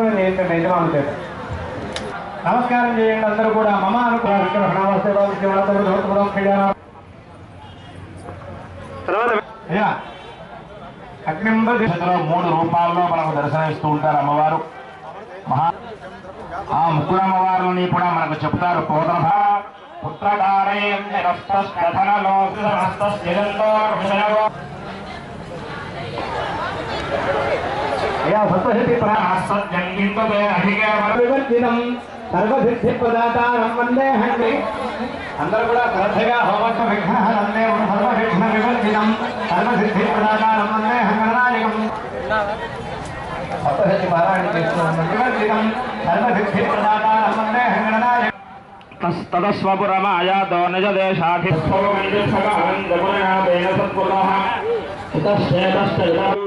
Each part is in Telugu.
కూడా చేయండి యజమానుల చేత. నమస్కారం చేయండి అందరూ కూడా. మమ అనుకున్నారు అయ్యా అగ్నింబలో 3 రూపాల్లో మనకు దర్శనమిస్తూ ఉంటారు అమ్మవారు. ఆ ముగ్గురు అమ్మవారులని కూడా మనకు చెప్తారు. సర్వసిద్ధి ప్రదాతారం వందే హండి. అందరూ కూడా శ్రద్ధగా హోమత్వ విఘ్నహరందే సర్వవిఘ్న వివర్జితం సర్వసిద్ధి ప్రదాతారం వందే హంగణనాయకం. సప్తశతి పారాయణ చేస్తూ వివర్జితం సర్వసిద్ధి ప్రదాతారం వందే హంగణనాయకం. తదస్వపురమాయాతో నిజ దేశాధి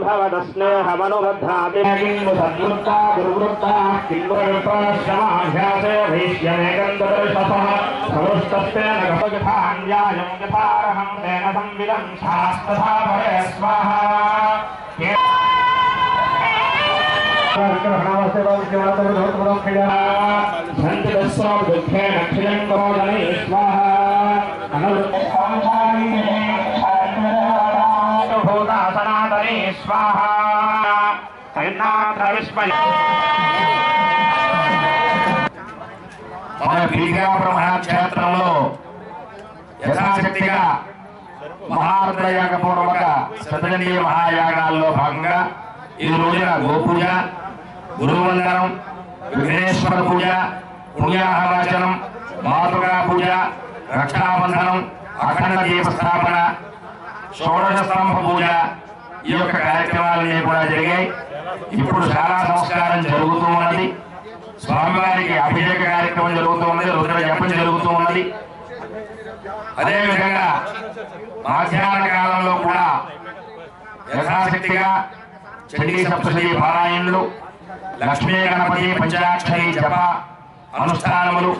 భవదస్నేహమనుబద్ధాతి సద్వృత్తా దుర్వృత్తా కిల్వృత్తాశ్రమాభ్యాసే భీష్యనేకందర్శసః సమస్తస్తేన గపగథాన్యాయం యథార్హం తేన సంవిదం శాస్తథా భవే స్వాహా. సనాతనే స్వాహా. మన పీఠాపురం క్షేత్రంలో యథాశక్తిగా మహారుద్రయాగపూర్వక శతజనీయ మహాయాగాల్లో భాగంగా ఈ రోజున గోపూజ, గురువందనం, విఘ్నేశ్వర పూజ, పుణ్యాహవాచనం, మాతృకా పూజ, రక్షాబంధనం, అఖండ దీపస్థాపన, షోడశ స్తంభ పూజ ఈ యొక్క కార్యక్రమాలన్నీ కూడా జరిగాయి. ఇప్పుడు చాలా సంస్కారం జరుగుతూ ఉన్నది. స్వామివారికి అభిషేక కార్యక్రమం జరుగుతూ ఉన్నది. రుద్ర జపం జరుగుతూ ఉన్నది. అదేవిధంగా మధ్యాహ్న కాలంలో కూడా యథాశక్తిగా చండీ సప్తశతి పారాయణులు, లక్ష్మీ గణపతి పంచాక్షరి జప అనుష్ఠానములు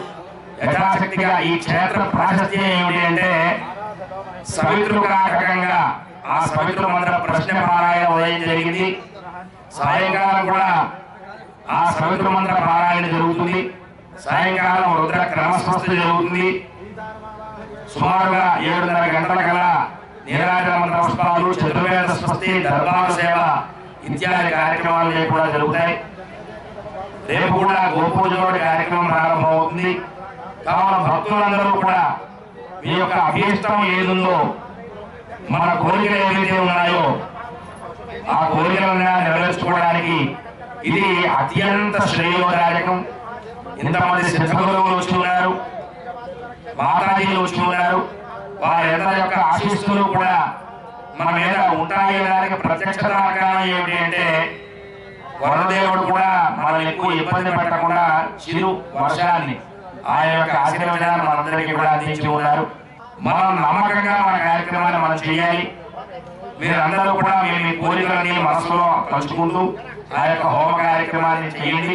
యథాశక్తిగా. ఈ క్షేత్ర ప్రాశస్త్యం ఏమిటి అంటే సవితృకారకంగా ఆ సవితృ మంత్ర ప్రశ్న పారాయణ ఉదయం జరిగింది. సాయంకాలం కూడా ఆ సవితృ మంత్ర పారాయణ జరుగుతుంది. సాయంకాలం రుద్ర క్రమస్వస్థ జరుగుతుంది. సుమారుగా 7:30 గంటల కల్లా నీరాజన మంత్ర పుష్పాలు, చతుర్వేద స్వస్తి, దర్బారు సేవ ఇత్యాది కార్యక్రమాలు కూడా జరుగుతాయి. రేపు కూడా గోపూజలోని కార్యక్రమం ప్రారంభమవుతుంది. కావున భక్తులందరూ కూడా మీ యొక్క అభీష్టం ఏదుందో, మన కోరికలు ఏవైతే ఉన్నాయో ఆ కోరికలను నెరవేర్చుకోవడానికి ఇది అత్యంత శ్రేయోదాయకం. ఇంతమంది సిద్ధగురువులు వచ్చి ఉన్నారు, మాతాజీలు వచ్చి ఉన్నారు. వారందరి యొక్క ఆశీస్సులు కూడా మన మీద ఉంటాయి. దానికి ప్రత్యక్ష కారణం ఏమిటి అంటే వరుణదేవుడు కూడా మనం ఎక్కువ ఇబ్బంది పెట్టకుండా చిరు వర్షాన్ని ఆయన యొక్క ఆశీర్వచనాన్ని మనందరికీ కూడా అందించి ఉన్నారు. మనం నమ్మకంగా మన కార్యక్రమాన్ని మనం చేయాలి. మీరందరూ కూడా మీ కోరికలన్నీ మనసులో తలుచుకుంటూ ఆ యొక్క హోమ కార్యక్రమాన్ని చేయండి.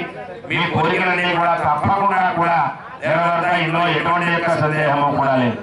మీ కోరికలన్నీ కూడా తప్పకుండా కూడా నెరవేరుతాయి. ఇందులో ఎటువంటి యొక్క సందేహము కూడా లేదు.